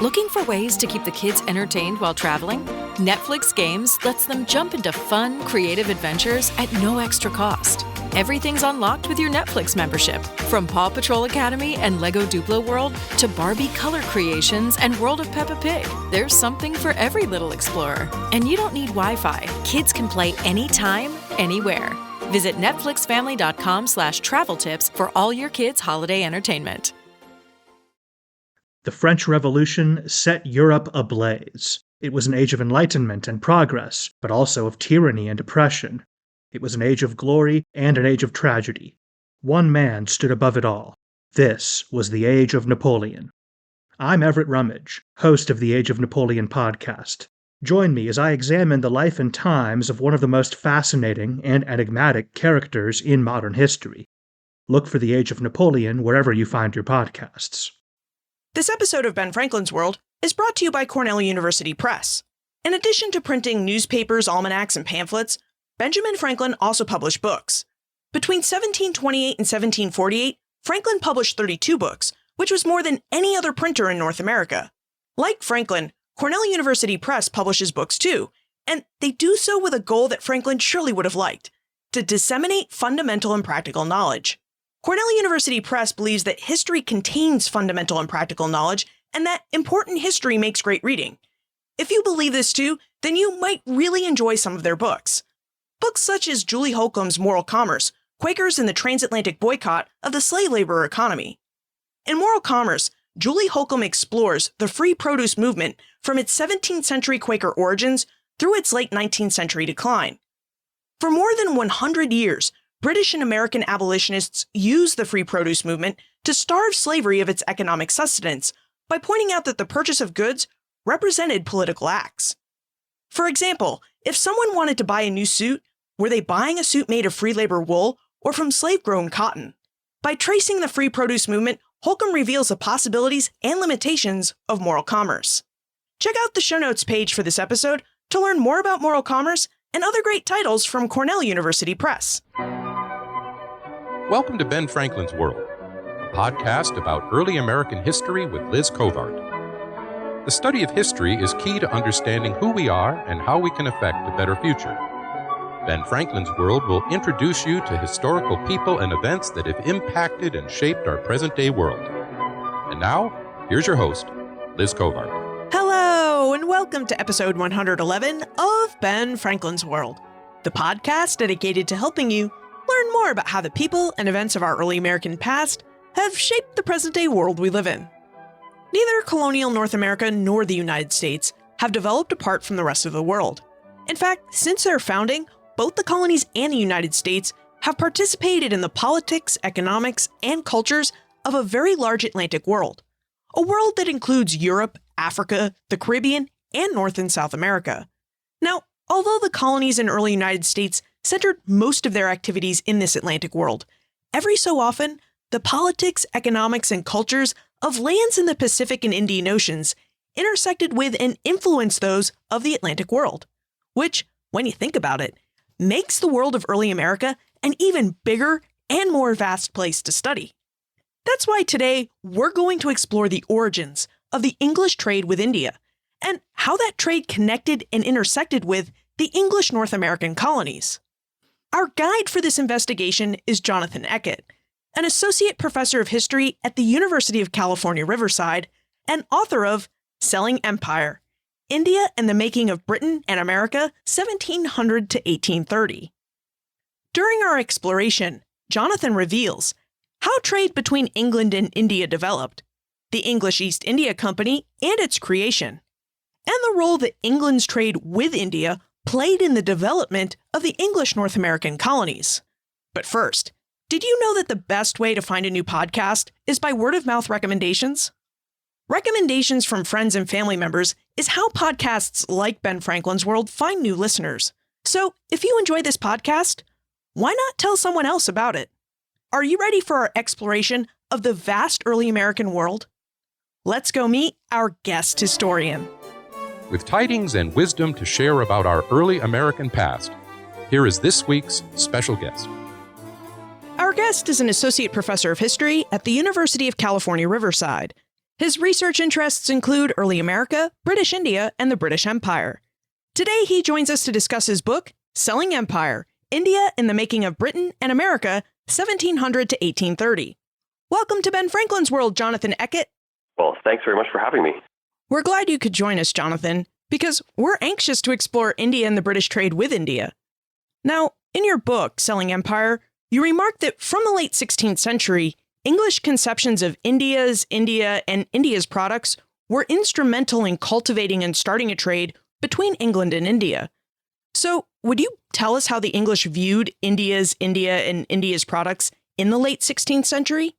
Looking for ways to keep the kids entertained while traveling? Netflix Games lets them jump into fun, creative adventures at no extra cost. Everything's unlocked with your Netflix membership. From Paw Patrol Academy and Lego Duplo World to Barbie color creations and World of Peppa Pig, there's something for every little explorer. And you don't need Wi-Fi. Kids can play anytime, anywhere. Visit netflixfamily.com/travel tips for all your kids' holiday entertainment. The French Revolution set Europe ablaze. It was an age of enlightenment and progress, but also of tyranny and oppression. It was an age of glory and an age of tragedy. One man stood above it all. This was the Age of Napoleon. I'm Everett Rummage, host of the Age of Napoleon podcast. Join me as I examine the life and times of one of the most fascinating and enigmatic characters in modern history. Look for the Age of Napoleon wherever you find your podcasts. This episode of Ben Franklin's World is brought to you by Cornell University Press. In addition to printing newspapers, almanacs, and pamphlets, Benjamin Franklin also published books. Between 1728 and 1748, Franklin published 32 books, which was more than any other printer in North America. Like Franklin, Cornell University Press publishes books too, and they do so with a goal that Franklin surely would have liked: to disseminate fundamental and practical knowledge. Cornell University Press believes that history contains fundamental and practical knowledge, and that important history makes great reading. If you believe this too, then you might really enjoy some of their books. Books such as Julie Holcomb's Moral Commerce, Quakers and the Transatlantic Boycott of the Slave Labor Economy. In Moral Commerce, Julie Holcomb explores the free produce movement from its 17th century Quaker origins through its late 19th century decline. For more than 100 years, British and American abolitionists used the free produce movement to starve slavery of its economic sustenance by pointing out that the purchase of goods represented political acts. For example, if someone wanted to buy a new suit, were they buying a suit made of free labor wool or from slave-grown cotton? By tracing the free produce movement, Holcomb reveals the possibilities and limitations of moral commerce. Check out the show notes page for this episode to learn more about moral commerce and other great titles from Cornell University Press. Welcome to Ben Franklin's World, a podcast about early American history with Liz Covart. The study of history is key to understanding who we are and how we can affect a better future. Ben Franklin's World will introduce you to historical people and events that have impacted and shaped our present-day world. And now, here's your host, Liz Covart. Hello, and welcome to episode 111 of Ben Franklin's World, the podcast dedicated to helping you learn more about how the people and events of our early American past have shaped the present-day world we live in. Neither colonial North America nor the United States have developed apart from the rest of the world. In fact, since their founding, both the colonies and the United States have participated in the politics, economics, and cultures of a very large Atlantic world, a world that includes Europe, Africa, the Caribbean, and North and South America. Now, although the colonies in early United States centered most of their activities in this Atlantic world, every so often, the politics, economics, and cultures of lands in the Pacific and Indian Oceans intersected with and influenced those of the Atlantic world, which, when you think about it, makes the world of early America an even bigger and more vast place to study. That's why today we're going to explore the origins of the English trade with India and how that trade connected and intersected with the English North American colonies. Our guide for this investigation is Jonathan Eckett, an associate professor of history at the University of California, Riverside, and author of Selling Empire: India and the Making of Britain and America, 1700 to 1830. During our exploration, Jonathan reveals how trade between England and India developed, the English East India Company and its creation, and the role that England's trade with India played in the development of the English North American colonies. But first, did you know that the best way to find a new podcast is by word-of-mouth recommendations? Recommendations from friends and family members is how podcasts like Ben Franklin's World find new listeners. So if you enjoy this podcast, why not tell someone else about it? Are you ready for our exploration of the vast early American world? Let's go meet our guest historian. With tidings and wisdom to share about our early American past, here is this week's special guest. Our guest is an associate professor of history at the University of California, Riverside. His research interests include early America, British India, and the British Empire. Today, he joins us to discuss his book, Selling Empire, India in the Making of Britain and America, 1700 to 1830. Welcome to Ben Franklin's World, Jonathan Eckett. Well, thanks very much for having me. We're glad you could join us, Jonathan, because we're anxious to explore India and the British trade with India. Now, in your book, Selling Empire, you remarked that from the late 16th century, English conceptions of India, and India's products were instrumental in cultivating and starting a trade between England and India. So, would you tell us how the English viewed India, and India's products in the late 16th century?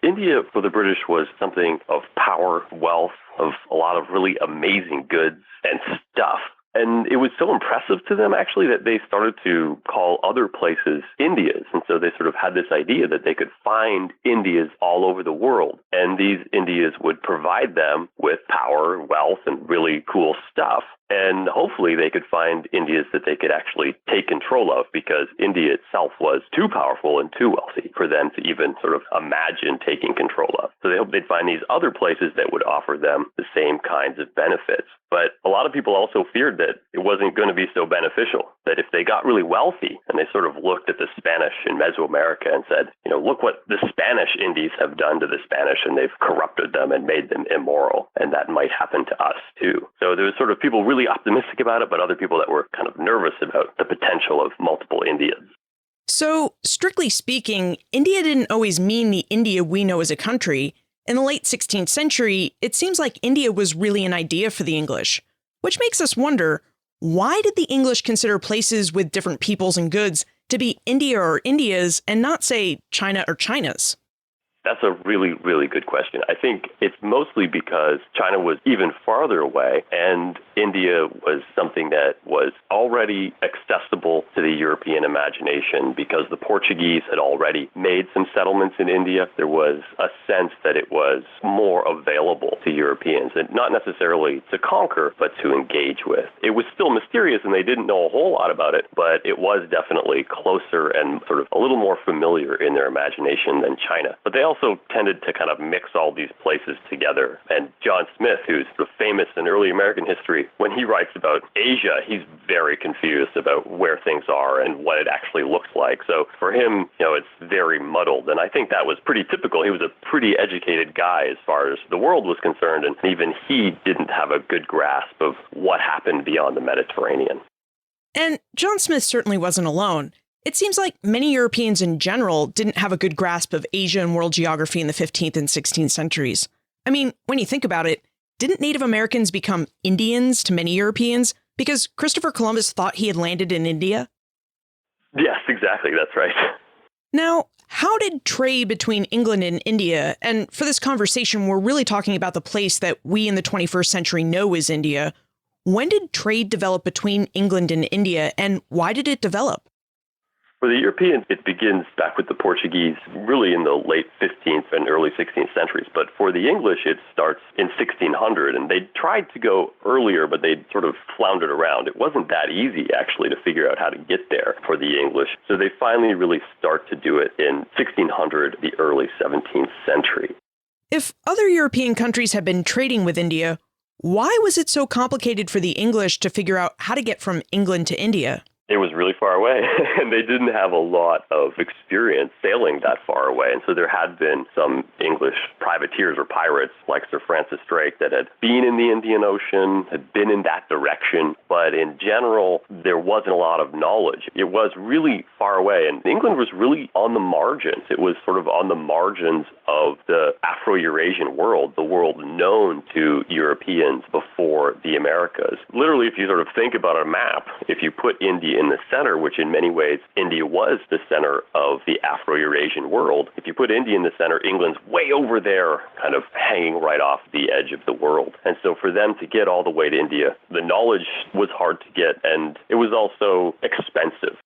India for the British was something of power, wealth, of a lot of really amazing goods and stuff. And it was so impressive to them, actually, that they started to call other places Indias. And so they sort of had this idea that they could find Indias all over the world. And these Indias would provide them with power, wealth, and really cool stuff. And hopefully they could find Indias that they could actually take control of, because India itself was too powerful and too wealthy for them to even sort of imagine taking control of. So they hoped they'd find these other places that would offer them the same kinds of benefits. But a lot of people also feared that it wasn't going to be so beneficial, that if they got really wealthy and they sort of looked at the Spanish in Mesoamerica and said, look what the Spanish Indies have done to the Spanish, and they've corrupted them and made them immoral, and that might happen to us too. So there was sort of people really optimistic about it, but other people that were kind of nervous about the potential of multiple Indias. So, strictly speaking, India didn't always mean the India we know as a country. In the late 16th century, it seems like India was really an idea for the English, which makes us wonder, why did the English consider places with different peoples and goods to be India or Indias and not, say, China or China's? That's a really, really good question. I think it's mostly because China was even farther away, and India was something that was already accessible to the European imagination because the Portuguese had already made some settlements in India. There was a sense that it was more available to Europeans, and not necessarily to conquer, but to engage with. It was still mysterious, and they didn't know a whole lot about it, but it was definitely closer and sort of a little more familiar in their imagination than China. But they also tended to kind of mix all these places together. And John Smith, who's sort of famous in early American history, when he writes about Asia, he's very confused about where things are and what it actually looks like. So for him, it's very muddled. And I think that was pretty typical. He was a pretty educated guy as far as the world was concerned, and even he didn't have a good grasp of what happened beyond the Mediterranean. And John Smith certainly wasn't alone. It seems like many Europeans in general didn't have a good grasp of Asia and world geography in the 15th and 16th centuries. I mean, when you think about it, didn't Native Americans become Indians to many Europeans because Christopher Columbus thought he had landed in India? Yes, exactly. That's right. Now, how did trade between England and India, and for this conversation, we're really talking about the place that we in the 21st century know as India, when did trade develop between England and India, and why did it develop? For the Europeans, it begins back with the Portuguese, really in the late 15th and early 16th centuries. But for the English, it starts in 1600, and they tried to go earlier, but they sort of floundered around. It wasn't that easy, actually, to figure out how to get there for the English. So they finally really start to do it in 1600, the early 17th century. If other European countries had been trading with India, why was it so complicated for the English to figure out how to get from England to India? It was really far away, and they didn't have a lot of experience sailing that far away. And so there had been some English privateers or pirates like Sir Francis Drake that had been in the Indian Ocean, had been in that direction. But in general, there wasn't a lot of knowledge. It was really far away, and England was really on the margins. It was sort of on the margins of the Afro-Eurasian world, the world known to Europeans before the Americas. Literally, if you sort of think about a map, if you put India in the center, which in many ways India was the center of the Afro-Eurasian world, if you put India in the center, England's way over there, kind of hanging right off the edge of the world. And so for them to get all the way to India, the knowledge was hard to get, and it was also expensive.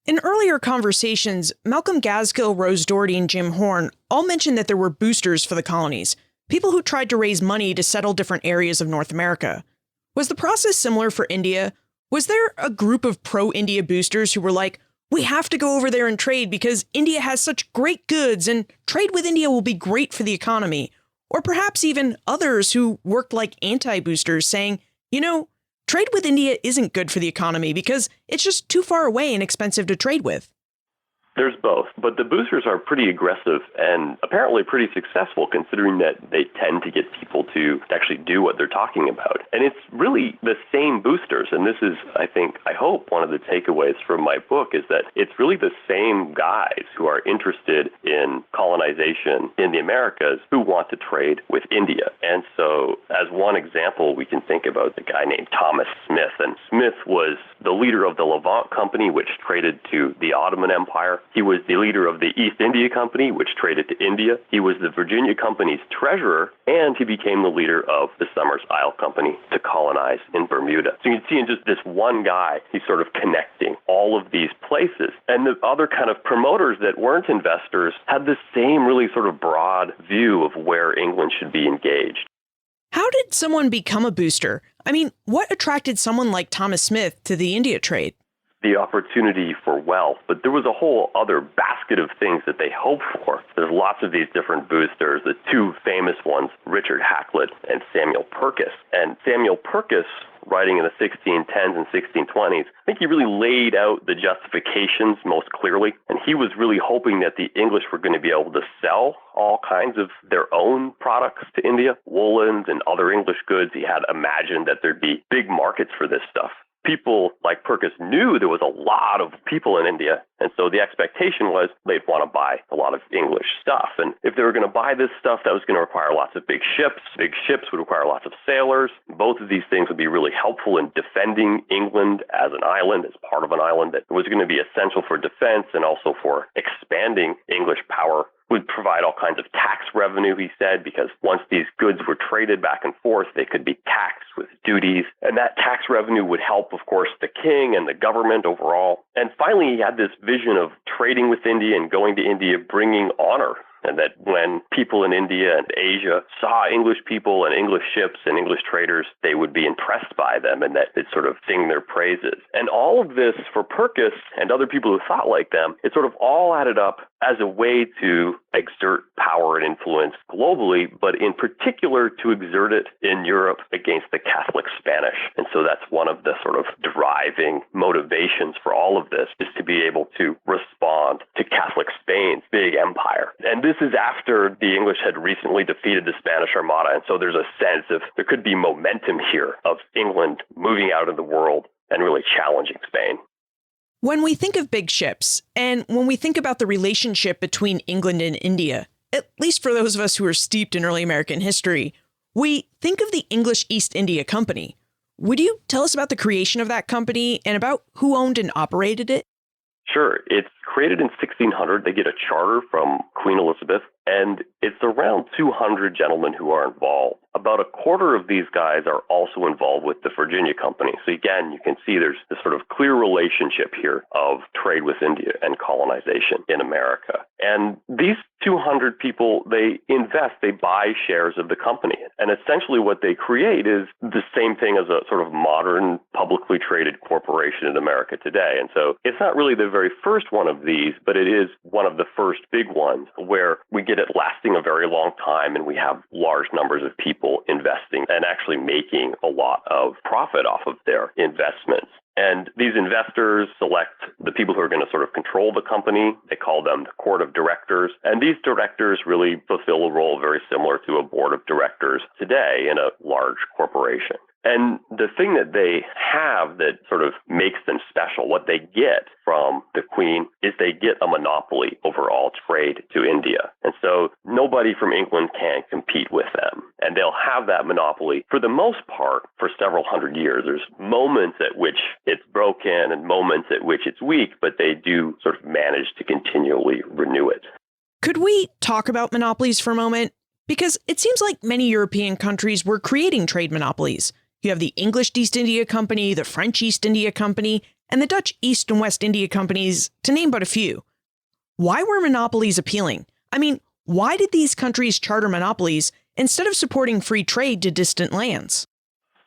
In earlier conversations, Malcolm Gaskill, Rose Doherty, and Jim Horn all mentioned that there were boosters for the colonies, people who tried to raise money to settle different areas of North America. Was the process similar for India? Was there a group of pro-India boosters who were like, we have to go over there and trade because India has such great goods and trade with India will be great for the economy? Or perhaps even others who worked like anti-boosters saying, trade with India isn't good for the economy because it's just too far away and expensive to trade with? There's both, but the boosters are pretty aggressive and apparently pretty successful considering that they tend to get people to actually do what they're talking about. And it's really the same boosters, and this is, I hope one of the takeaways from my book is that it's really the same guys who are interested in colonization in the Americas who want to trade with India. And so as one example, we can think about the guy named Thomas Smith, and Smith was the leader of the Levant Company, which traded to the Ottoman Empire. He was the leader of the East India Company, which traded to India. He was the Virginia Company's treasurer, and he became the leader of the Somers Isle Company to colonize in Bermuda. So you can see in just this one guy, he's sort of connecting all of these places. And the other kind of promoters that weren't investors had the same really sort of broad view of where England should be engaged. How did someone become a booster? I mean, what attracted someone like Thomas Smith to the India trade? The opportunity for wealth, but there was a whole other basket of things that they hoped for. There's lots of these different boosters, the two famous ones, Richard Hakluyt and Samuel Purkis. And Samuel Purkis, writing in the 1610s and 1620s, I think he really laid out the justifications most clearly. And he was really hoping that the English were going to be able to sell all kinds of their own products to India, woolens and other English goods. He had imagined that there'd be big markets for this stuff. People like Purkis knew there was a lot of people in India, and so the expectation was they'd want to buy a lot of English stuff. And if they were going to buy this stuff, that was going to require lots of big ships. Big ships would require lots of sailors. Both of these things would be really helpful in defending England as an island, as part of an island that was going to be essential for defense and also for expanding English power. Would provide all kinds of tax revenue, he said, because once these goods were traded back and forth, they could be taxed with duties. And that tax revenue would help, of course, the king and the government overall. And finally, he had this vision of trading with India and going to India, bringing honor. And that when people in India and Asia saw English people and English ships and English traders, they would be impressed by them and that they'd sort of sing their praises. And all of this for Purkis and other people who thought like them, it sort of all added up as a way to exert power and influence globally, but in particular to exert it in Europe against the Catholic Spanish. And so that's one of the sort of driving motivations for all of this, is to be able to respond to Catholic Spain's big empire. And this is after the English had recently defeated the Spanish Armada, and so there's a sense of there could be momentum here of England moving out in the world and really challenging Spain. When we think of big ships, and when we think about the relationship between England and India, at least for those of us who are steeped in early American history, we think of the English East India Company. Would you tell us about the creation of that company and about who owned and operated it? Sure. It's created in 1600. They get a charter from Queen Elizabeth, and it's around 200 gentlemen who are involved. About a quarter of these guys are also involved with the Virginia Company. So again, you can see there's this sort of clear relationship here of trade with India and colonization in America. And these 200 people, they invest, they buy shares of the company. And essentially what they create is the same thing as a sort of modern publicly traded corporation in America today. And so it's not really the very first one of these, but it is one of the first big ones where we get it lasting a very long time and we have large numbers of people investing and actually making a lot of profit off of their investments. And these investors select the people who are going to sort of control the company. They call them the court of directors. And these directors really fulfill a role very similar to a board of directors today in a large corporation. And the thing that they have that sort of makes them special, what they get from the Queen, is they get a monopoly over all trade to India. And so nobody from England can compete with them. And they'll have that monopoly for the most part for several hundred years. There's moments at which it's broken and moments at which it's weak, but they do sort of manage to continually renew it. Could we talk about monopolies for a moment? Because it seems like many European countries were creating trade monopolies. You have the English East India Company, the French East India Company, and the Dutch East and West India Companies, to name but a few. Why were monopolies appealing? I mean, why did these countries charter monopolies instead of supporting free trade to distant lands?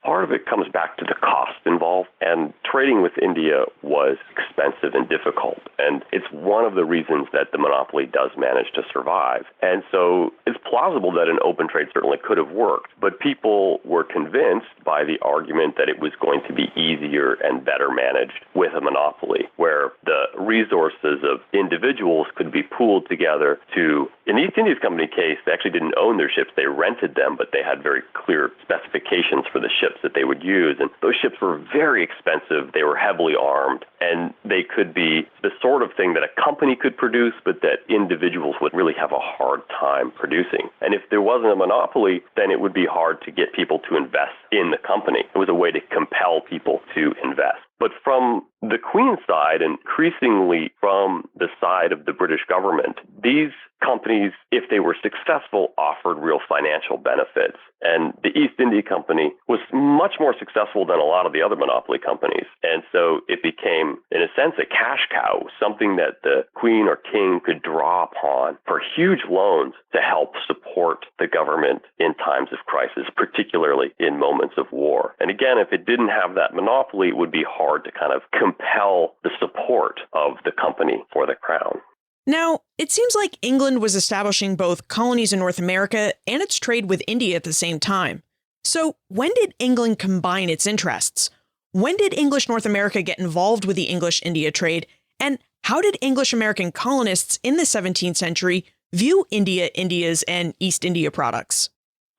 part of it comes back to the cost involved, and trading with India was expensive and difficult. And it's one of the reasons that the monopoly does manage to survive. And so it's plausible that an open trade certainly could have worked, but people were convinced by the argument that it was going to be easier and better managed with a monopoly, where the resources of individuals could be pooled together to, in the East India Company case, they actually didn't own their ships, they rented them, but they had very clear specifications for the ships that they would use. And those ships were very expensive, they were heavily armed, and they could be the sort of thing that a company could produce, but that individuals would really have a hard time producing. And if there wasn't a monopoly, then it would be hard to get people to invest in the company. It was a way to compel people to invest. But from the Queen's side, and increasingly from the side of the British government, these companies, if they were successful, offered real financial benefits. And the East India Company was much more successful than a lot of the other monopoly companies. And so it became, in a sense, a cash cow, something that the Queen or King could draw upon for huge loans to help support the government in times of crisis, particularly in moments of war. And again, if it didn't have that monopoly, it would be hard to kind of compel the support of the company for the crown. Now, it seems like England was establishing both colonies in North America and its trade with India at the same time. So when did England combine its interests? When did English North America get involved with the English-India trade? And how did English-American colonists in the 17th century view India, India's, and East India products?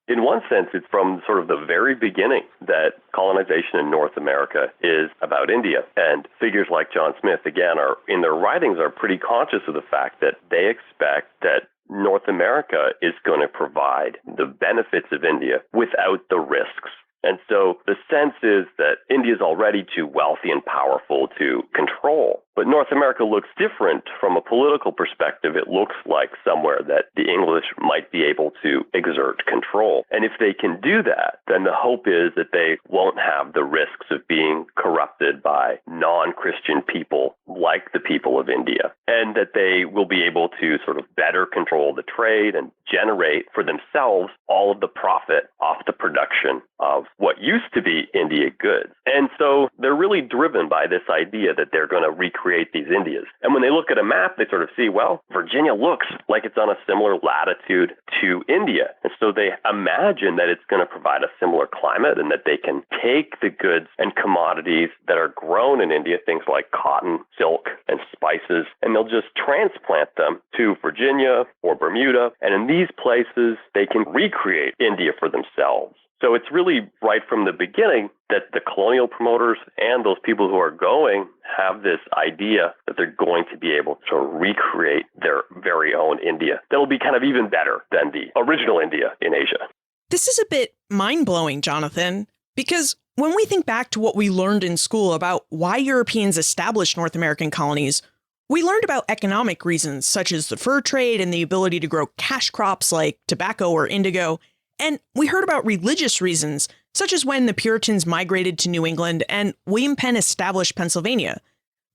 In one sense, it's from sort of the very beginning that colonization in North America is about India. And figures like John Smith, again, are in their writings are pretty conscious of the fact that they expect that North America is going to provide the benefits of India without the risks. And so the sense is that India is already too wealthy and powerful to control. But North America looks different from a political perspective. It looks like somewhere that the English might be able to exert control. And if they can do that, then the hope is that they won't have the risks of being corrupted by non-Christian people like the people of India, and that they will be able to sort of better control the trade and generate for themselves all of the profit off the production of what used to be India goods. And so they're really driven by this idea that they're going to recreate these Indias. And when they look at a map, they sort of see, well, Virginia looks like it's on a similar latitude to India. And so they imagine that it's going to provide a similar climate and that they can take the goods and commodities that are grown in India, things like cotton, silk, and spices, and they'll just transplant them to Virginia or Bermuda. And in these places, they can recreate India for themselves. So it's really right from the beginning that the colonial promoters and those people who are going have this idea that they're going to be able to recreate their very own India that'll be kind of even better than the original India in Asia. This is a bit mind-blowing, Jonathan, because when we think back to what we learned in school about why Europeans established North American colonies, we learned about economic reasons such as the fur trade and the ability to grow cash crops like tobacco or indigo. And we heard about religious reasons, such as when the Puritans migrated to New England and William Penn established Pennsylvania.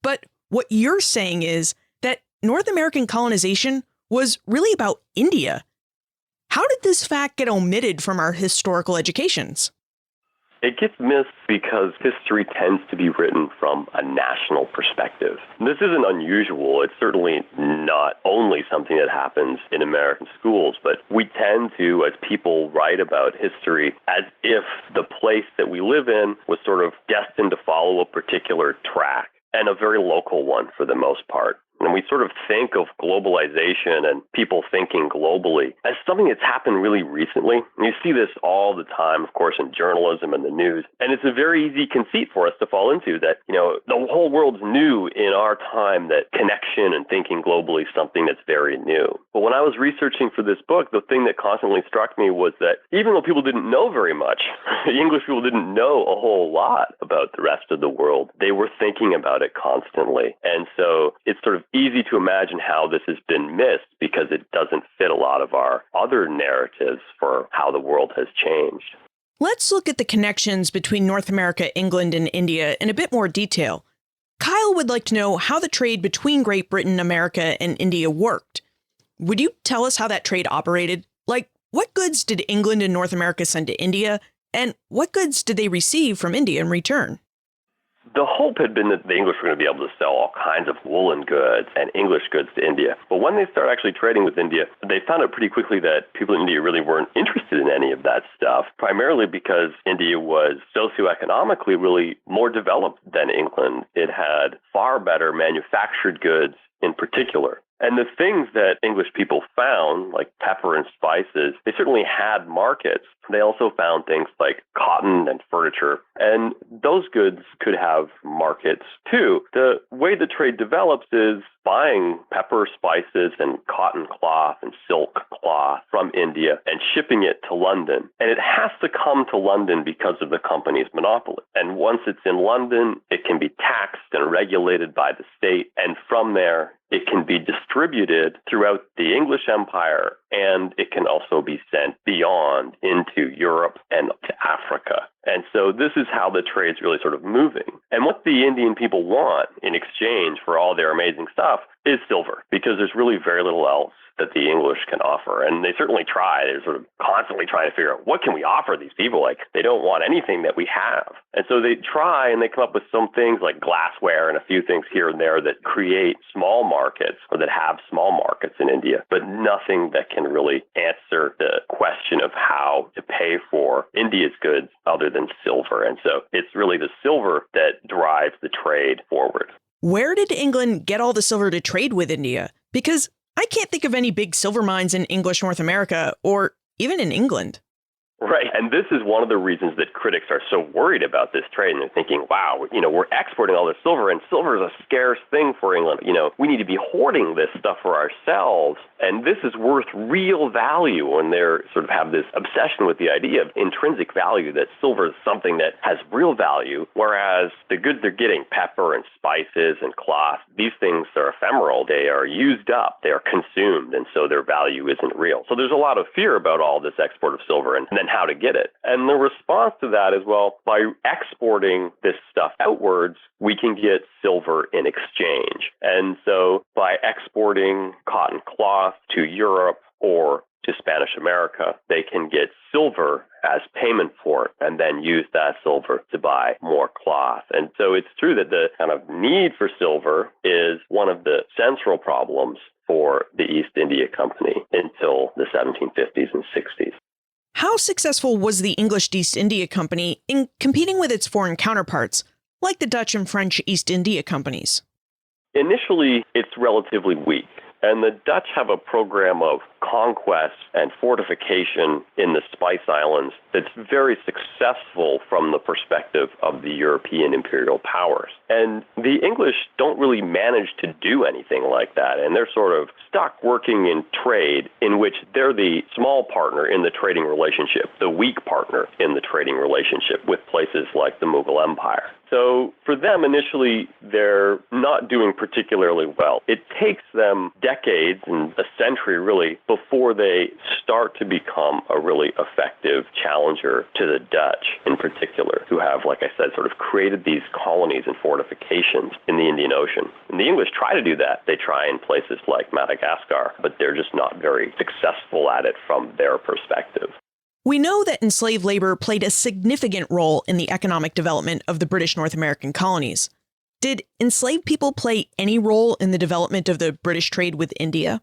But what you're saying is that North American colonization was really about India. How did this fact get omitted from our historical educations? It gets missed because history tends to be written from a national perspective. This isn't unusual. It's certainly not only something that happens in American schools, but we tend to, as people write about history, as if the place that we live in was sort of destined to follow a particular track, and a very local one for the most part. And we sort of think of globalization and people thinking globally as something that's happened really recently. And you see this all the time, of course, in journalism and the news. And it's a very easy conceit for us to fall into that, the whole world's new in our time, that connection and thinking globally is something that's very new. But when I was researching for this book, the thing that constantly struck me was that even though people didn't know very much, the English people didn't know a whole lot about the rest of the world, they were thinking about it constantly. And so it's sort of easy to imagine how this has been missed because it doesn't fit a lot of our other narratives for how the world has changed. Let's look at the connections between North America, England, and India in a bit more detail. Kyle would like to know how the trade between Great Britain, America, and India worked. Would you tell us how that trade operated? Like, what goods did England and North America send to India? And what goods did they receive from India in return? The hope had been that the English were going to be able to sell all kinds of woolen goods and English goods to India. But when they started actually trading with India, they found out pretty quickly that people in India really weren't interested in any of that stuff, primarily because India was socioeconomically really more developed than England. It had far better manufactured goods in particular. And the things that English people found, like pepper and spices, they certainly had markets. They also found things like cotton and furniture, and those goods could have markets too. The way the trade develops is buying pepper, spices, and cotton cloth and silk cloth from India and shipping it to London. And it has to come to London because of the company's monopoly. And once it's in London, it can be taxed and regulated by the state. And from there, it can be distributed throughout the English Empire, and it can also be sent beyond into Europe and to Africa. And so this is how the trade's really sort of moving. And what the Indian people want in exchange for all their amazing stuff is silver, because there's really very little else that the English can offer. And they certainly try. They're sort of constantly trying to figure out, what can we offer these people? Like, they don't want anything that we have. And so they try and they come up with some things like glassware and a few things here and there that create small markets, or that have small markets in India, but nothing that can really answer the question of how to pay for India's goods other than silver. And so it's really the silver that drives the trade forward. Where did England get all the silver to trade with India? Because I can't think of any big silver mines in English North America, or even in England. Right. And this is one of the reasons that critics are so worried about this trade. And they're thinking, wow, we're exporting all this silver, and silver is a scarce thing for England. We need to be hoarding this stuff for ourselves. And this is worth real value, when they sort of have this obsession with the idea of intrinsic value, that silver is something that has real value, whereas the goods they're getting, pepper and spices and cloth, these things are ephemeral. They are used up. They are consumed. And so their value isn't real. So there's a lot of fear about all this export of silver, and then how to get it. And the response to that is, well, by exporting this stuff outwards, we can get silver in exchange. And so by exporting cotton cloth to Europe or to Spanish America, they can get silver as payment for it, and then use that silver to buy more cloth. And so it's true that the kind of need for silver is one of the central problems for the East India Company until the 1750s and 60s. How successful was the English East India Company in competing with its foreign counterparts, like the Dutch and French East India Companies? Initially, it's relatively weak. And the Dutch have a program of conquest and fortification in the Spice Islands that's very successful from the perspective of the European imperial powers. And the English don't really manage to do anything like that. And they're sort of stuck working in trade, in which they're the small partner in the trading relationship, the weak partner in the trading relationship with places like the Mughal Empire. So for them, initially, they're not doing particularly well. It takes them decades and a century, really, before they start to become a really effective challenger to the Dutch in particular, who have, like I said, sort of created these colonies and fortifications in the Indian Ocean. And the English try to do that. They try in places like Madagascar, but they're just not very successful at it from their perspective. We know that enslaved labor played a significant role in the economic development of the British North American colonies. Did enslaved people play any role in the development of the British trade with India?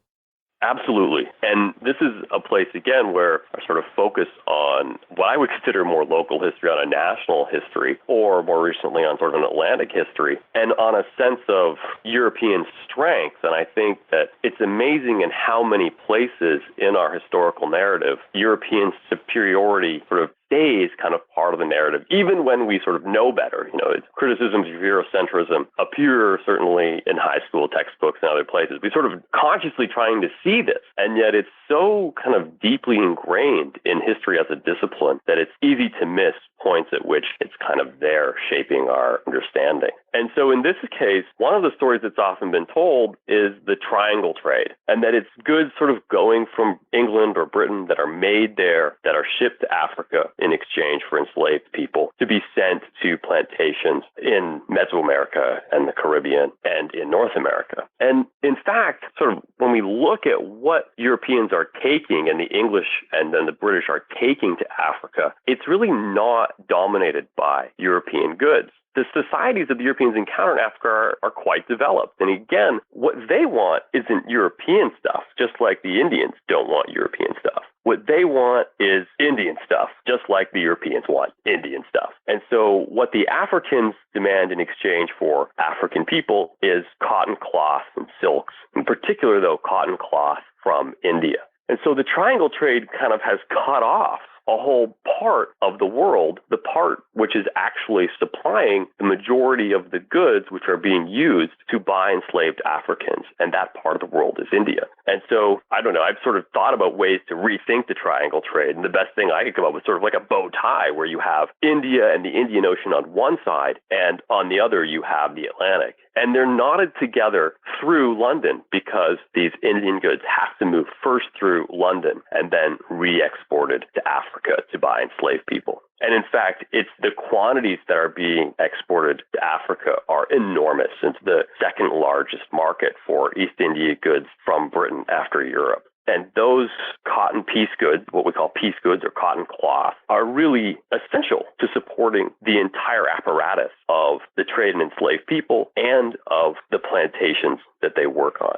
Absolutely. And this is a place, again, where our sort of focus on what I would consider more local history, on a national history, or more recently on sort of an Atlantic history, and on a sense of European strength. And I think that it's amazing in how many places in our historical narrative European superiority sort of stays kind of part of the narrative, even when we sort of know better. Criticisms of Eurocentrism appear certainly in high school textbooks and other places. We're sort of consciously trying to see this, and yet it's so kind of deeply ingrained in history as a discipline that it's easy to miss points at which it's kind of there shaping our understanding. And so in this case, one of the stories that's often been told is the triangle trade, and that it's goods sort of going from England or Britain that are made there, that are shipped to Africa in exchange for enslaved people to be sent to plantations in Mesoamerica and the Caribbean and in North America. And in fact, sort of when we look at what Europeans are taking and the English and then the British are taking to Africa, it's really not dominated by European goods. The societies that the Europeans encounter in Africa are quite developed. And again, what they want isn't European stuff, just like the Indians don't want European stuff. What they want is Indian stuff, just like the Europeans want Indian stuff. And so what the Africans demand in exchange for African people is cotton cloth and silks, in particular, though, cotton cloth from India. And so the triangle trade kind of has cut off a whole part of the world, the part which is actually supplying the majority of the goods which are being used to buy enslaved Africans. And that part of the world is India. And so, I don't know, I've sort of thought about ways to rethink the triangle trade. And the best thing I could come up with sort of like a bow tie where you have India and the Indian Ocean on one side, and on the other you have the Atlantic. And they're knotted together through London because these Indian goods have to move first through London and then re-exported to Africa to buy enslaved people. And in fact, it's the quantities that are being exported to Africa are enormous. It's the second largest market for East India goods from Britain after Europe. And those cotton piece goods, what we call piece goods or cotton cloth, are really essential to supporting the entire apparatus of the trade in enslaved people and of the plantations that they work on.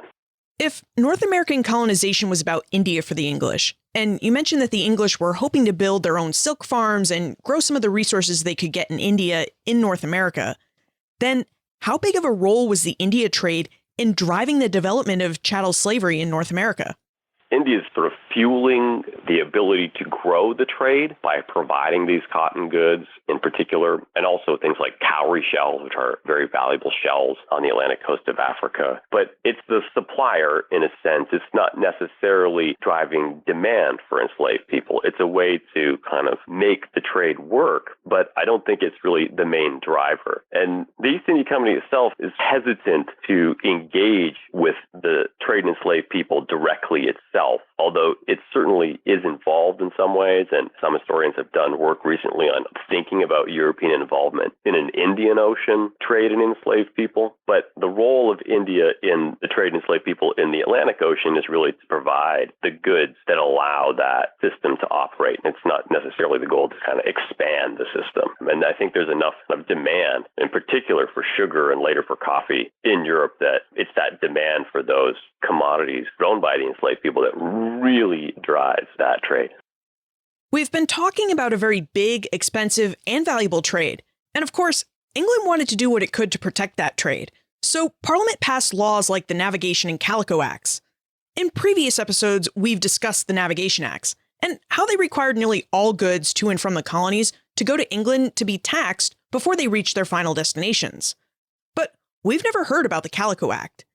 If North American colonization was about India for the English, and you mentioned that the English were hoping to build their own silk farms and grow some of the resources they could get in India in North America, then how big of a role was the India trade in driving the development of chattel slavery in North America? India is sort of fueling the ability to grow the trade by providing these cotton goods in particular, and also things like cowrie shells, which are very valuable shells on the Atlantic coast of Africa. But it's the supplier, in a sense. It's not necessarily driving demand for enslaved people. It's a way to kind of make the trade work, but I don't think it's really the main driver. And the East India Company itself is hesitant to engage with the trade in enslaved people directly itself, although it certainly is involved in some ways, and some historians have done work recently on thinking about European involvement in an Indian Ocean trade in enslaved people. But the role of India in the trade in enslaved people in the Atlantic Ocean is really to provide the goods that allow that system to operate. And it's not necessarily the goal to kind of expand the system. And I think there's enough of demand, in particular for sugar and later for coffee in Europe, that it's that demand for those commodities grown by the enslaved people that really drives that trade. We've been talking about a very big, expensive, and valuable trade. And of course, England wanted to do what it could to protect that trade. So Parliament passed laws like the Navigation and Calico Acts. In previous episodes, we've discussed the Navigation Acts and how they required nearly all goods to and from the colonies to go to England to be taxed before they reached their final destinations. But we've never heard about the Calico Act.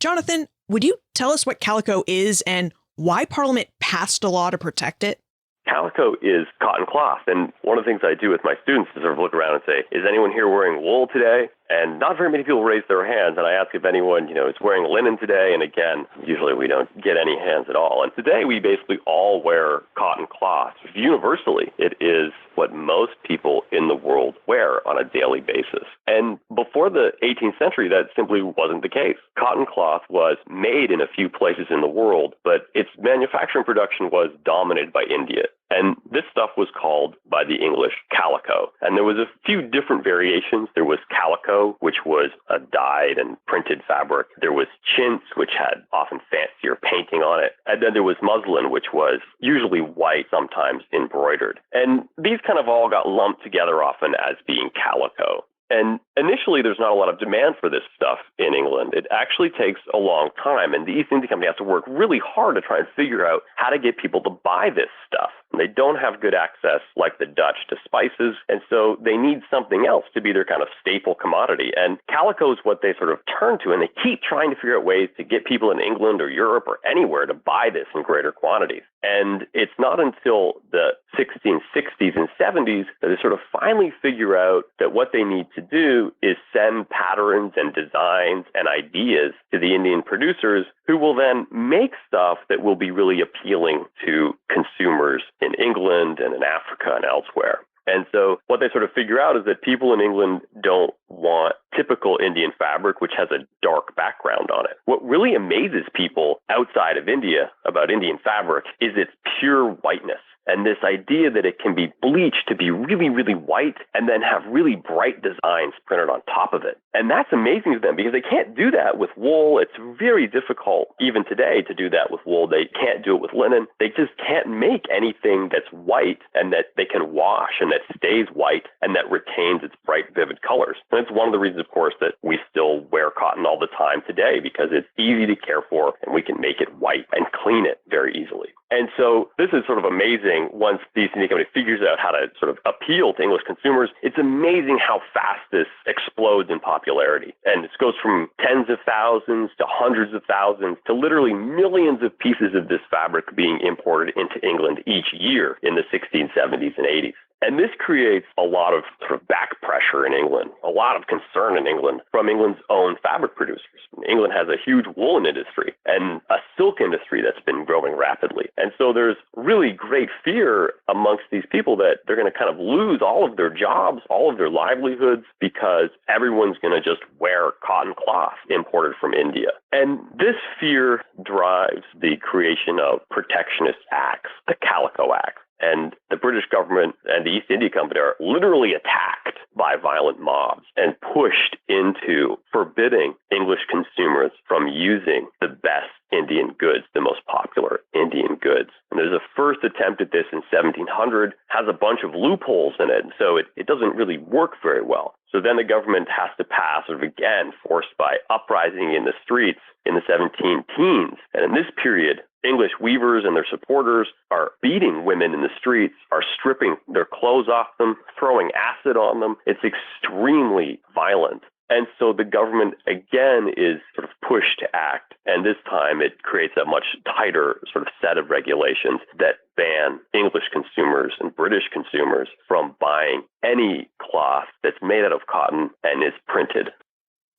Jonathan, would you tell us what calico is and why Parliament passed a law to protect it? Calico is cotton cloth, and one of the things I do with my students is sort of look around and say, is anyone here wearing wool today? And not very many people raise their hands, and I ask if anyone, is wearing linen today, and again, usually we don't get any hands at all. And today we basically all wear cotton cloth. Universally, it is what most people in the world wear on a daily basis. And before the 18th century, that simply wasn't the case. Cotton cloth was made in a few places in the world, but its manufacturing production was dominated by India. And this stuff was called by the English calico. And there was a few different variations. There was calico, which was a dyed and printed fabric. There was chintz, which had often fancier painting on it. And then there was muslin, which was usually white, sometimes embroidered. And these kind of all got lumped together often as being calico. And initially, there's not a lot of demand for this stuff in England. It actually takes a long time, and the East India Company has to work really hard to try and figure out how to get people to buy this stuff. They don't have good access, like the Dutch, to spices, and so they need something else to be their kind of staple commodity. And calico is what they sort of turn to, and they keep trying to figure out ways to get people in England or Europe or anywhere to buy this in greater quantities. And it's not until the 1660s and 70s that they sort of finally figure out that what they need to do is send patterns and designs and ideas to the Indian producers, who will then make stuff that will be really appealing to consumers in England and in Africa and elsewhere. And so what they sort of figure out is that people in England don't want typical Indian fabric, which has a dark background on it. What really amazes people outside of India about Indian fabric is its pure whiteness. And this idea that it can be bleached to be really, really white and then have really bright designs printed on top of it. And that's amazing to them because they can't do that with wool. It's very difficult even today to do that with wool. They can't do it with linen. They just can't make anything that's white and that they can wash and that stays white and that retains its bright, vivid colors. And it's one of the reasons, of course, that we still wear cotton all the time today, because it's easy to care for and we can make it white and clean it very easily. And so this is sort of amazing once the East India Company figures out how to sort of appeal to English consumers. It's amazing how fast this explodes in popularity. And it goes from tens of thousands to hundreds of thousands to literally millions of pieces of this fabric being imported into England each year in the 1670s and 80s. And this creates a lot of sort of back pressure in England, a lot of concern in England from England's own fabric producers. England has a huge woolen industry and a silk industry that's been growing rapidly. And so there's really great fear amongst these people that they're going to kind of lose all of their jobs, all of their livelihoods, because everyone's going to just wear cotton cloth imported from India. And this fear drives the creation of protectionist acts, the Calico Act. And the British government and the East India Company are literally attacked by violent mobs and pushed into forbidding English consumers from using the best Indian goods, the most popular Indian goods. And there's a first attempt at this in 1700, has a bunch of loopholes in it, and so it doesn't really work very well. So then the government has to pass, sort of again, forced by uprising in the streets in the 17-teens. And in this period, English weavers and their supporters are beating women in the streets, are stripping their clothes off them, throwing acid on them. It's extremely violent. And so the government, again, is sort of pushed to act. And this time it creates a much tighter sort of set of regulations that ban English consumers and British consumers from buying any cloth that's made out of cotton and is printed.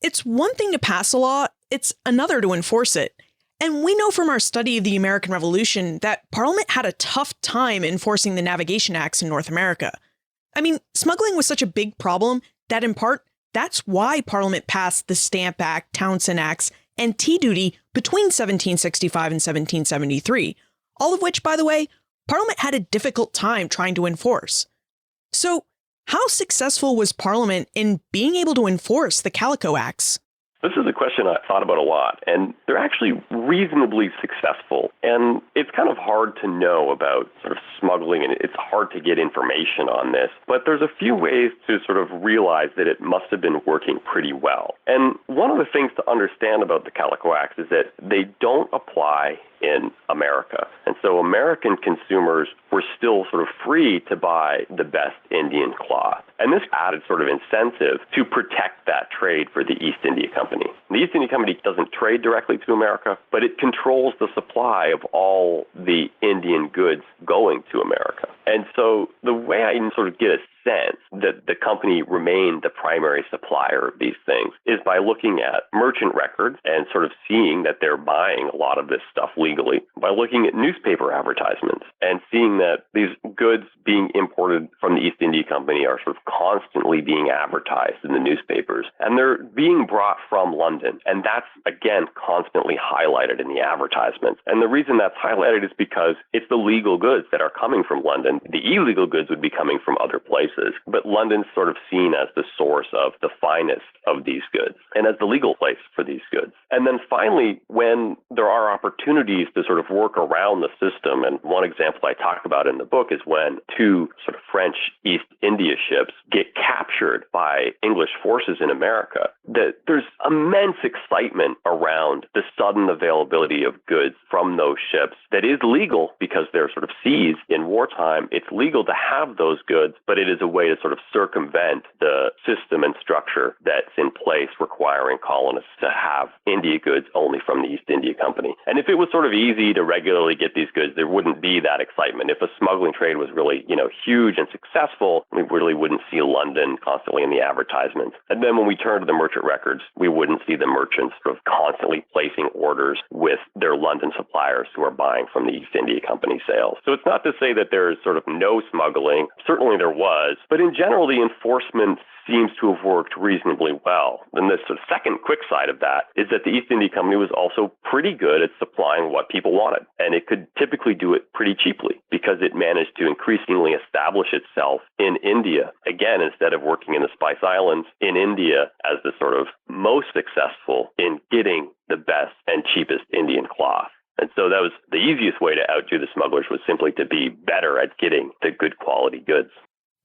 It's one thing to pass a law, it's another to enforce it. And we know from our study of the American Revolution that Parliament had a tough time enforcing the Navigation Acts in North America. I mean, smuggling was such a big problem that in part, that's why Parliament passed the Stamp Act, Townshend Acts, and tea duty between 1765 and 1773, all of which, by the way, Parliament had a difficult time trying to enforce. So, how successful was Parliament in being able to enforce the Calico Acts? This is a question I thought about a lot, and they're actually reasonably successful. And it's kind of hard to know about sort of smuggling, and it's hard to get information on this. But there's a few ways to sort of realize that it must have been working pretty well. And one of the things to understand about the Calico Acts is that they don't apply in America. And so American consumers were still sort of free to buy the best Indian cloth. And this added sort of incentive to protect that trade for the East India Company. The East India Company doesn't trade directly to America, but it controls the supply of all the Indian goods going to America. And so the way I can sort of get a sense that the company remained the primary supplier of these things is by looking at merchant records and sort of seeing that they're buying a lot of this stuff legally, by looking at newspaper advertisements and seeing that these goods being imported from the East India Company are sort of constantly being advertised in the newspapers, and they're being brought from London. And that's, again, constantly highlighted in the advertisements. And the reason that's highlighted is because it's the legal goods that are coming from London. The illegal goods would be coming from other places, but London's sort of seen as the source of the finest of these goods and as the legal place for these goods. And then finally, when there are opportunities ways to sort of work around the system. And one example I talk about in the book is when two sort of French East India ships get captured by English forces in America, that there's immense excitement around the sudden availability of goods from those ships that is legal because they're sort of seized in wartime. It's legal to have those goods, but it is a way to sort of circumvent the system and structure that's in place requiring colonists to have India goods only from the East India Company. And if it was sort of easy to regularly get these goods, there wouldn't be that excitement. If a smuggling trade was really, huge and successful, we really wouldn't see London constantly in the advertisements. And then when we turn to the merchant records, we wouldn't see the merchants sort of constantly placing orders with their London suppliers who are buying from the East India Company sales. So it's not to say that there is sort of no smuggling. Certainly there was. But in general, the enforcement seems to have worked reasonably well. And the sort of second quick side of that is that the East India Company was also pretty good at supplying what people wanted. And it could typically do it pretty cheaply because it managed to increasingly establish itself in India. Again, instead of working in the Spice Islands, in India as the sort of most successful in getting the best and cheapest Indian cloth. And so that was the easiest way to outdo the smugglers, was simply to be better at getting the good quality goods.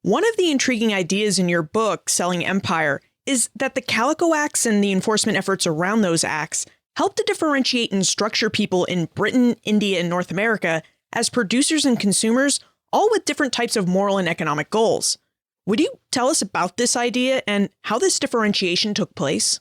One of the intriguing ideas in your book, Selling Empire, is that the Calico Acts and the enforcement efforts around those acts help to differentiate and structure people in Britain, India, and North America as producers and consumers, all with different types of moral and economic goals. Would you tell us about this idea and how this differentiation took place?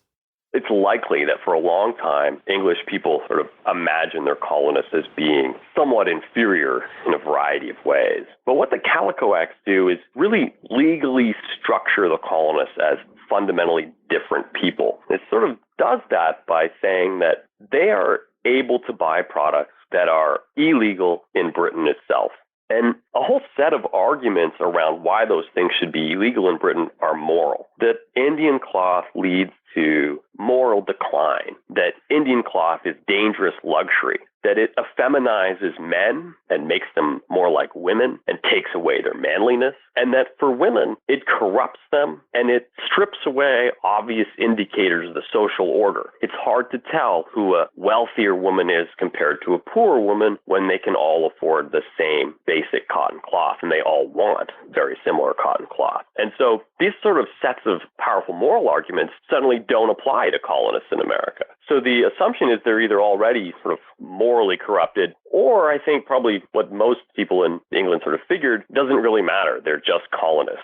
It's likely that for a long time, English people sort of imagine their colonists as being somewhat inferior in a variety of ways. But what the Calico Acts do is really legally structure the colonists as fundamentally different people. It sort of does that by saying that they are able to buy products that are illegal in Britain itself. And a whole set of arguments around why those things should be illegal in Britain are moral. That Indian cloth leads to moral decline, that Indian cloth is dangerous luxury, that it effeminizes men and makes them more like women and takes away their manliness, and that for women, it corrupts them and it strips away obvious indicators of the social order. It's hard to tell who a wealthier woman is compared to a poorer woman when they can all afford the same basic cotton cloth and they all want very similar cotton cloth. And so these sort of sets of powerful moral arguments suddenly don't apply to colonists in America. So the assumption is they're either already sort of morally corrupted, or I think probably what most people in England sort of figured, doesn't really matter. They're just colonists.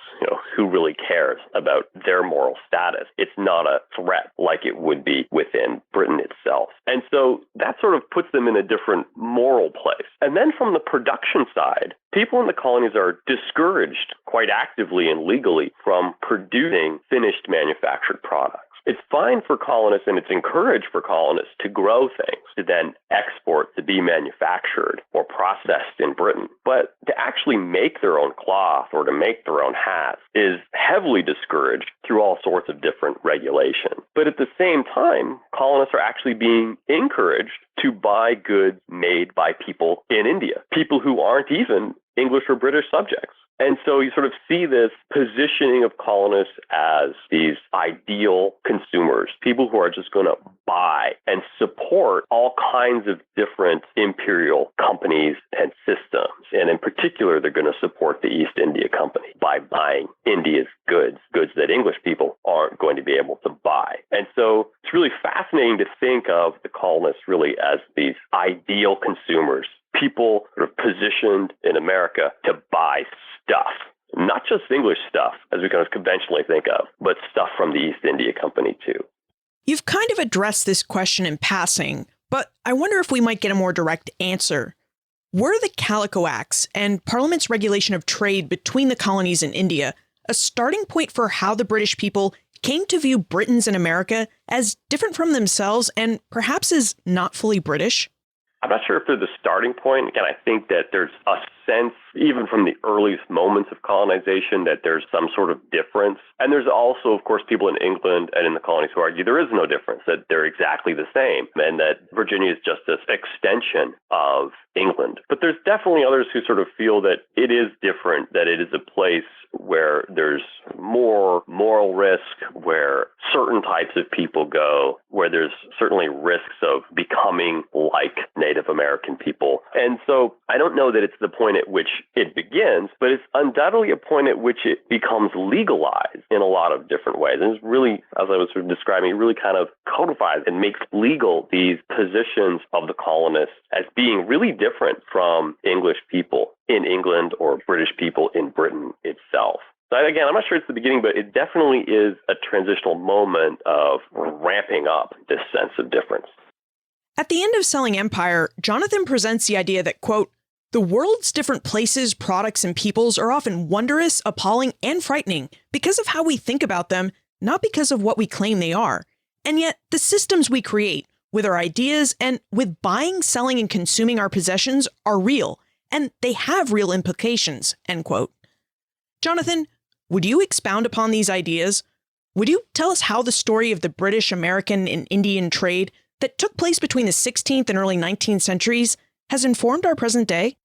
Who really cares about their moral status? It's not a threat like it would be within Britain itself. And so that sort of puts them in a different moral place. And then from the production side, people in the colonies are discouraged quite actively and legally from producing finished manufactured products. It's fine for colonists and it's encouraged for colonists to grow things, to then export to be manufactured or processed in Britain. But to actually make their own cloth or to make their own hats is heavily discouraged through all sorts of different regulations. But at the same time, colonists are actually being encouraged to buy goods made by people in India, people who aren't even English or British subjects. And so you sort of see this positioning of colonists as these ideal consumers, people who are just going to buy and support all kinds of different imperial companies and systems. And in particular, they're going to support the East India Company by buying India's goods that English people aren't going to be able to buy. And so it's really fascinating to think of the colonists really as these ideal consumers, people sort of positioned in America to buy stuff, not just English stuff, as we kind of conventionally think of, but stuff from the East India Company too. You've kind of addressed this question in passing, but I wonder if we might get a more direct answer. Were the Calico Acts and Parliament's regulation of trade between the colonies and India a starting point for how the British people came to view Britons and America as different from themselves and perhaps as not fully British? I'm not sure if they're the starting point. Again, I think that there's a sense, even from the earliest moments of colonization, that there's some sort of difference. And there's also, of course, people in England and in the colonies who argue there is no difference, that they're exactly the same, and that Virginia is just this extension of England. But there's definitely others who sort of feel that it is different, that it is a place where there's more moral risk, where certain types of people go, where there's certainly risks of becoming like Native American people. And so I don't know that it's the point at which it begins, but it's undoubtedly a point at which it becomes legalized in a lot of different ways. And it's really, as I was sort of describing, it really kind of codifies and makes legal these positions of the colonists as being really different from English people in England or British people in Britain itself. So again, I'm not sure it's the beginning, but it definitely is a transitional moment of ramping up this sense of difference. At the end of Selling Empire, Jonathan presents the idea that, quote, the world's different places, products, and peoples are often wondrous, appalling, and frightening because of how we think about them, not because of what we claim they are. And yet, the systems we create, with our ideas and with buying, selling, and consuming our possessions are real, and they have real implications, end quote. Jonathan, would you expound upon these ideas? Would you tell us how the story of the British, American, and Indian trade that took place between the 16th and early 19th centuries has informed our present day?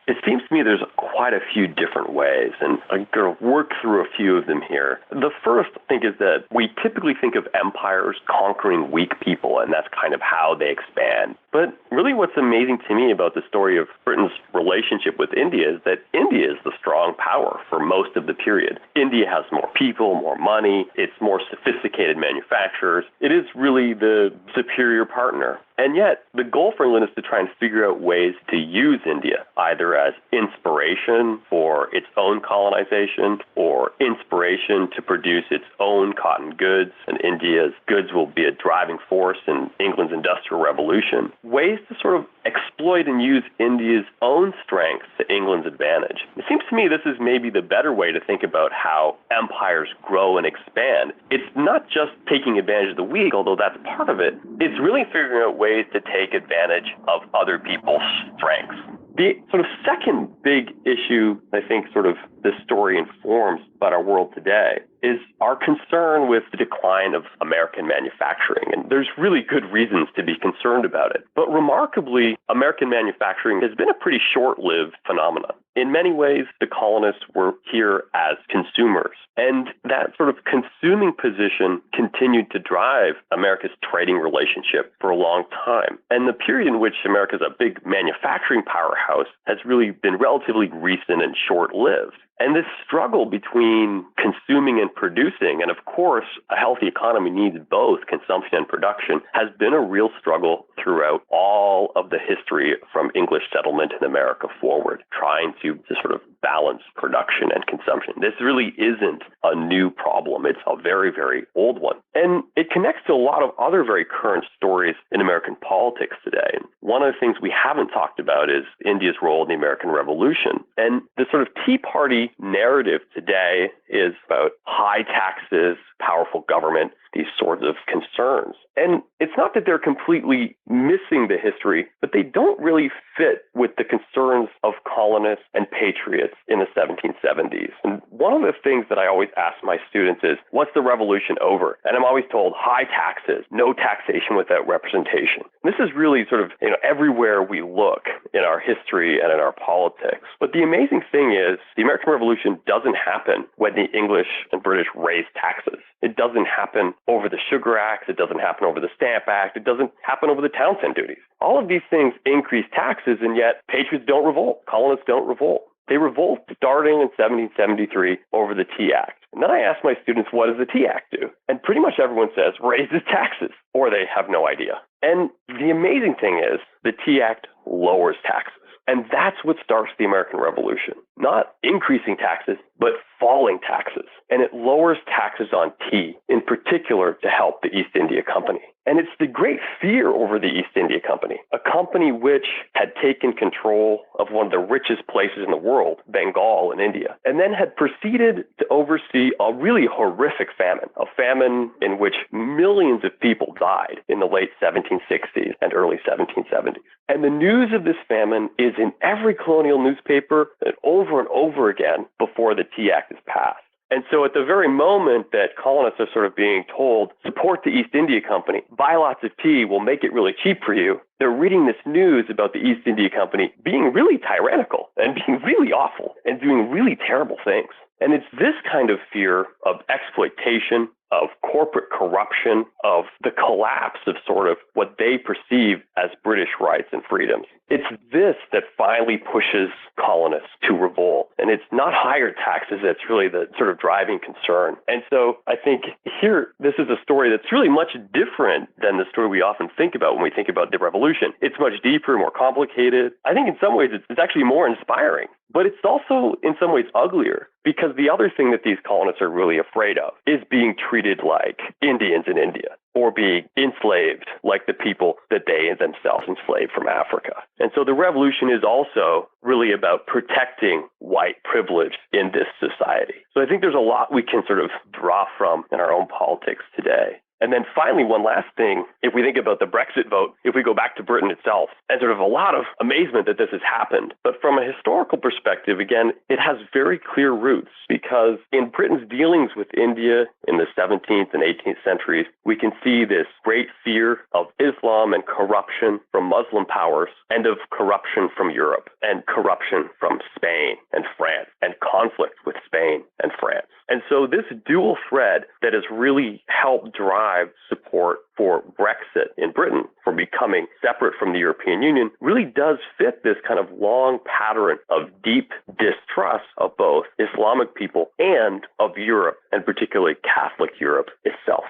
It seems to me there's quite a few different ways, and I'm going to work through a few of them here. The first, I think, is that we typically think of empires conquering weak people, and that's kind of how they expand. But really what's amazing to me about the story of Britain's relationship with India is that India is the strong power for most of the period. India has more people, more money, it's more sophisticated manufacturers. It is really the superior partner. And yet, the goal for England is to try and figure out ways to use India, either as inspiration for its own colonization or inspiration to produce its own cotton goods, and India's goods will be a driving force in England's Industrial Revolution. Ways to sort of exploit and use India's own strengths to England's advantage. It seems to me this is maybe the better way to think about how empires grow and expand. It's not just taking advantage of the weak, although that's part of it. It's really figuring out ways to take advantage of other people's strengths. The sort of second big issue I think sort of this story informs about our world today is our concern with the decline of American manufacturing. And there's really good reasons to be concerned about it. But remarkably, American manufacturing has been a pretty short-lived phenomenon. In many ways, the colonists were here as consumers. And that sort of consuming position continued to drive America's trading relationship for a long time. And the period in which America is a big manufacturing powerhouse has really been relatively recent and short-lived. And this struggle between consuming and producing, and of course, a healthy economy needs both consumption and production, has been a real struggle throughout all of the history from English settlement in America forward, trying to sort of balance production and consumption. This really isn't a new problem. It's a very, very old one. And it connects to a lot of other very current stories in American politics today. And one of the things we haven't talked about is India's role in the American Revolution. And the sort of Tea Party narrative today is about high taxes, powerful government, these sorts of concerns. And it's not that they're completely missing the history, but they don't really fit with the concerns of colonists and patriots in the 1770s. And one of the things that I always ask my students is, what's the revolution over? And I'm always told, high taxes, no taxation without representation. This is really sort of, everywhere we look in our history and in our politics. But the amazing thing is, the American Revolution doesn't happen when the English and British raise taxes. It doesn't happen over the Sugar Acts. It doesn't happen over the Stamp Act. It doesn't happen over the Townshend duties. All of these things increase taxes, and yet patriots don't revolt. Colonists don't revolt. They revolt starting in 1773 over the Tea Act. And then I ask my students, what does the Tea Act do? And pretty much everyone says, raises taxes, or they have no idea. And the amazing thing is, the Tea Act lowers taxes. And that's what starts the American Revolution. Not increasing taxes, but falling taxes. And it lowers taxes on tea, in particular to help the East India Company. And it's the great fear over the East India Company, a company which had taken control of one of the richest places in the world, Bengal in India, and then had proceeded to oversee a really horrific famine, a famine in which millions of people died in the late 1760s and early 1770s. And the news of this famine is in every colonial newspaper and over again before the Tea Act is passed. And so at the very moment that colonists are sort of being told, support the East India Company, buy lots of tea, we'll make it really cheap for you, they're reading this news about the East India Company being really tyrannical and being really awful and doing really terrible things. And it's this kind of fear of exploitation, of corporate corruption, of the collapse of sort of what they perceive as British rights and freedoms. It's this that finally pushes colonists to revolt. And it's not higher taxes that's really the sort of driving concern. And so I think here, this is a story that's really much different than the story we often think about when we think about the revolution. It's much deeper, more complicated. I think in some ways it's actually more inspiring. But it's also in some ways uglier, because the other thing that these colonists are really afraid of is being treated like Indians in India, or being enslaved like the people that they themselves enslaved from Africa. And so the revolution is also really about protecting white privilege in this society. So I think there's a lot we can sort of draw from in our own politics today. And then finally, one last thing, if we think about the Brexit vote, if we go back to Britain itself, and sort of a lot of amazement that this has happened. But from a historical perspective, again, it has very clear roots, because in Britain's dealings with India in the 17th and 18th centuries, we can see this great fear of Islam and corruption from Muslim powers, and of corruption from Europe, and corruption from Spain and France, and conflict with Spain and France. And so this dual thread that has really helped drive support for Brexit in Britain, for becoming separate from the European Union, really does fit this kind of long pattern of deep distrust of both Islamic people and of Europe, and particularly Catholic Europe itself.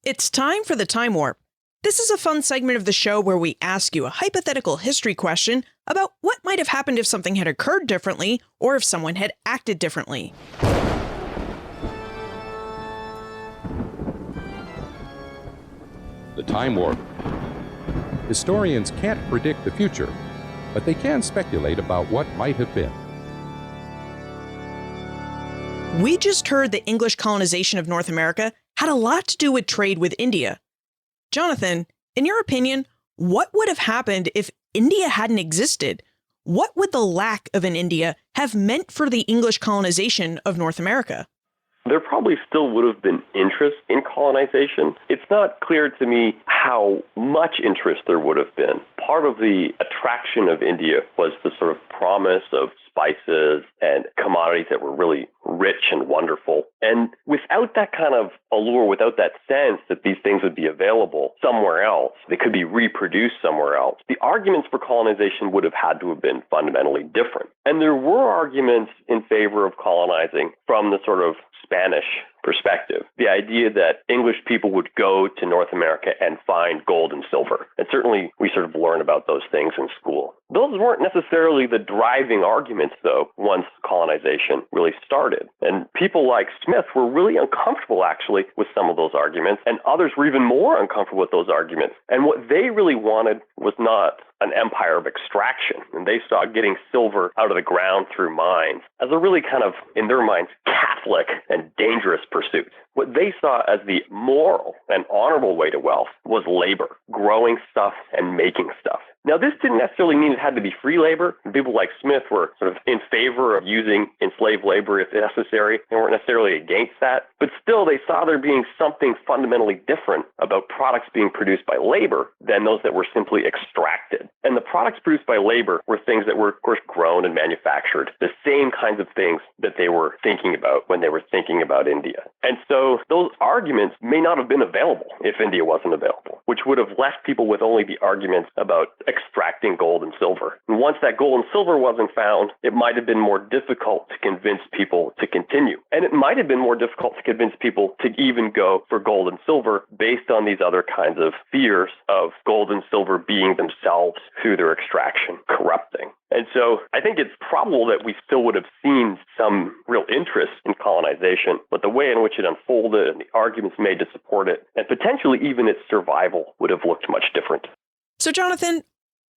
It's time for the Time Warp. This is a fun segment of the show where we ask you a hypothetical history question about what might have happened if something had occurred differently, or if someone had acted differently. The Time Warp. Historians can't predict the future, but they can speculate about what might have been. We just heard the English colonization of North America had a lot to do with trade with India. Jonathan, in your opinion, what would have happened if India hadn't existed? What would the lack of an India have meant for the English colonization of North America? There probably still would have been interest in colonization. It's not clear to me how much interest there would have been. Part of the attraction of India was the sort of promise of spices and commodities that were really rich and wonderful. And without that kind of allure, without that sense that these things would be available somewhere else, they could be reproduced somewhere else, the arguments for colonization would have had to have been fundamentally different. And there were arguments in favor of colonizing from the sort of Spanish perspective. The idea that English people would go to North America and find gold and silver. And certainly we sort of learn about those things in school. Those weren't necessarily the driving arguments, though, once colonization really started. And people like Smith were really uncomfortable, actually, with some of those arguments, and others were even more uncomfortable with those arguments. And what they really wanted was not an empire of extraction. And they saw getting silver out of the ground through mines as a really kind of, in their minds, Catholic and dangerous pursuit. What they saw as the moral and honorable way to wealth was labor, growing stuff and making stuff. Now, this didn't necessarily mean it had to be free labor. People like Smith were sort of in favor of using enslaved labor if necessary. They weren't necessarily against that. But still, they saw there being something fundamentally different about products being produced by labor than those that were simply extracted. And the products produced by labor were things that were, of course, grown and manufactured, the same kinds of things that they were thinking about when they were thinking about India. And so those arguments may not have been available if India wasn't available, which would have left people with only the arguments about extracting gold and silver. And once that gold and silver wasn't found, it might have been more difficult to convince people to continue. And it might have been more difficult to convince people to even go for gold and silver based on these other kinds of fears of gold and silver being themselves, through their extraction, corrupting. And so I think it's probable that we still would have seen some real interest in colonization, but the way in which it unfolded and the arguments made to support it, and potentially even its survival, would have looked much different. So, Jonathan,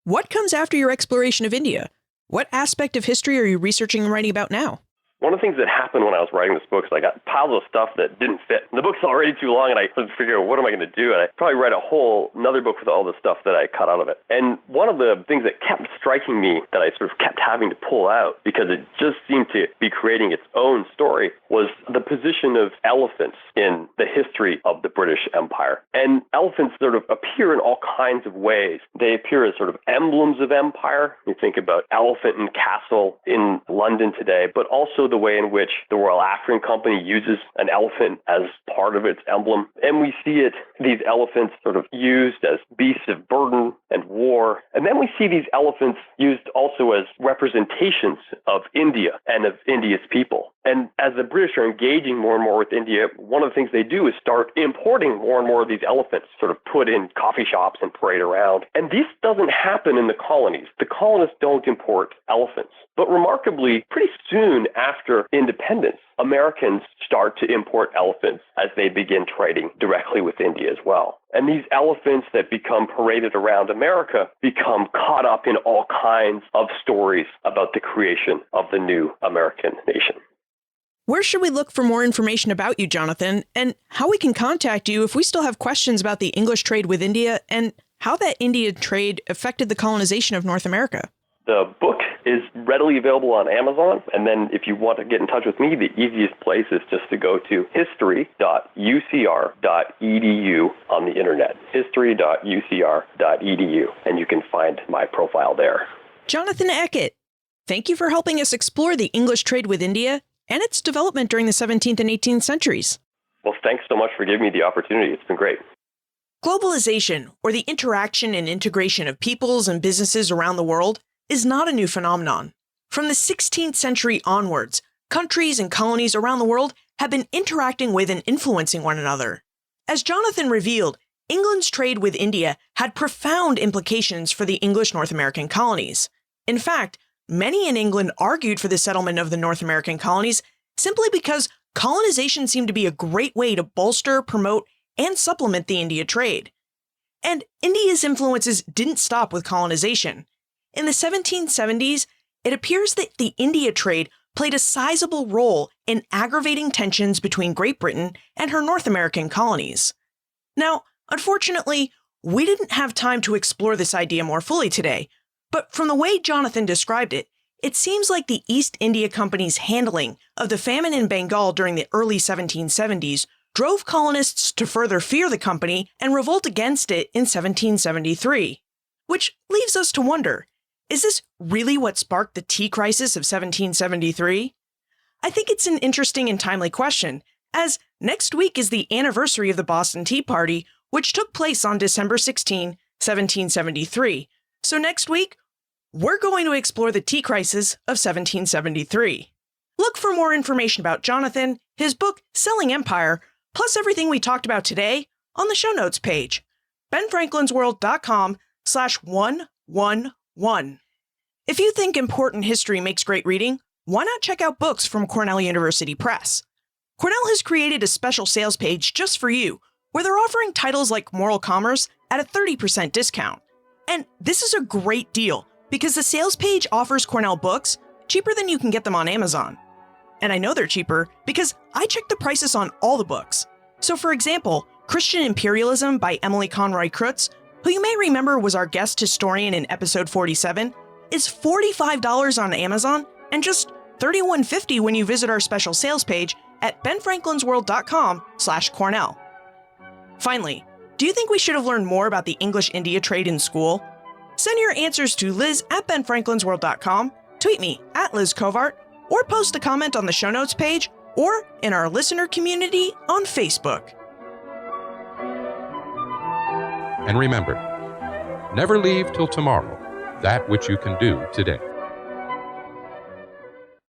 what comes after your exploration of India? What aspect of history are you researching and writing about now? One of the things that happened when I was writing this book is I got piles of stuff that didn't fit. The book's already too long, and I couldn't figure out what am I going to do. And I probably write another book with all the stuff that I cut out of it. And one of the things that kept striking me that I sort of kept having to pull out, because it just seemed to be creating its own story, was the position of elephants in the history of the British Empire. And elephants sort of appear in all kinds of ways. They appear as sort of emblems of empire. You think about Elephant and Castle in London today, but also also the way in which the Royal African Company uses an elephant as part of its emblem. And we see these elephants sort of used as beasts of burden and war. And then we see these elephants used also as representations of India and of India's people. And as the British are engaging more and more with India, one of the things they do is start importing more and more of these elephants, sort of put in coffee shops and parade around. And this doesn't happen in the colonies. The colonists don't import elephants. But remarkably, pretty soon after independence, Americans start to import elephants as they begin trading directly with India as well. And these elephants that become paraded around America become caught up in all kinds of stories about the creation of the new American nation. Where should we look for more information about you, Jonathan, and how we can contact you if we still have questions about the English trade with India and how that India trade affected the colonization of North America? The book is readily available on Amazon. And then if you want to get in touch with me, the easiest place is just to go to history.ucr.edu on the internet, history.ucr.edu, and you can find my profile there. Jonathan Eckett, thank you for helping us explore the English trade with India and its development during the 17th and 18th centuries. Well, thanks so much for giving me the opportunity. It's been great. Globalization, or the interaction and integration of peoples and businesses around the world, is not a new phenomenon. From the 16th century onwards, countries and colonies around the world have been interacting with and influencing one another. As Jonathan revealed, England's trade with India had profound implications for the English North American colonies. In fact, many in England argued for the settlement of the North American colonies simply because colonization seemed to be a great way to bolster, promote, and supplement the India trade. And India's influences didn't stop with colonization. In the 1770s, it appears that the India trade played a sizable role in aggravating tensions between Great Britain and her North American colonies. Now, unfortunately, we didn't have time to explore this idea more fully today, but from the way Jonathan described it, it seems like the East India Company's handling of the famine in Bengal during the early 1770s drove colonists to further fear the company and revolt against it in 1773. Which leaves us to wonder, is this really what sparked the tea crisis of 1773? I think it's an interesting and timely question, as next week is the anniversary of the Boston Tea Party, which took place on December 16, 1773. So next week, we're going to explore the tea crisis of 1773. Look for more information about Jonathan, his book, Selling Empire, plus everything we talked about today on the show notes page, benfranklinsworld.com/111. If you think important history makes great reading, why not check out books from Cornell University Press? Cornell has created a special sales page just for you, where they're offering titles like Moral Commerce at a 30% discount. And this is a great deal because the sales page offers Cornell books cheaper than you can get them on Amazon. And I know they're cheaper because I checked the prices on all the books. So for example, Christian Imperialism by Emily Conroy Kreutz, who you may remember was our guest historian in episode 47, is $45 on Amazon and just $31.50 when you visit our special sales page at benfranklinsworld.com/Cornell. Finally, do you think we should have learned more about the English-India trade in school? Send your answers to Liz at benfranklinsworld.com, tweet me at Liz Covart, or post a comment on the show notes page or in our listener community on Facebook. And remember, never leave till tomorrow that which you can do today.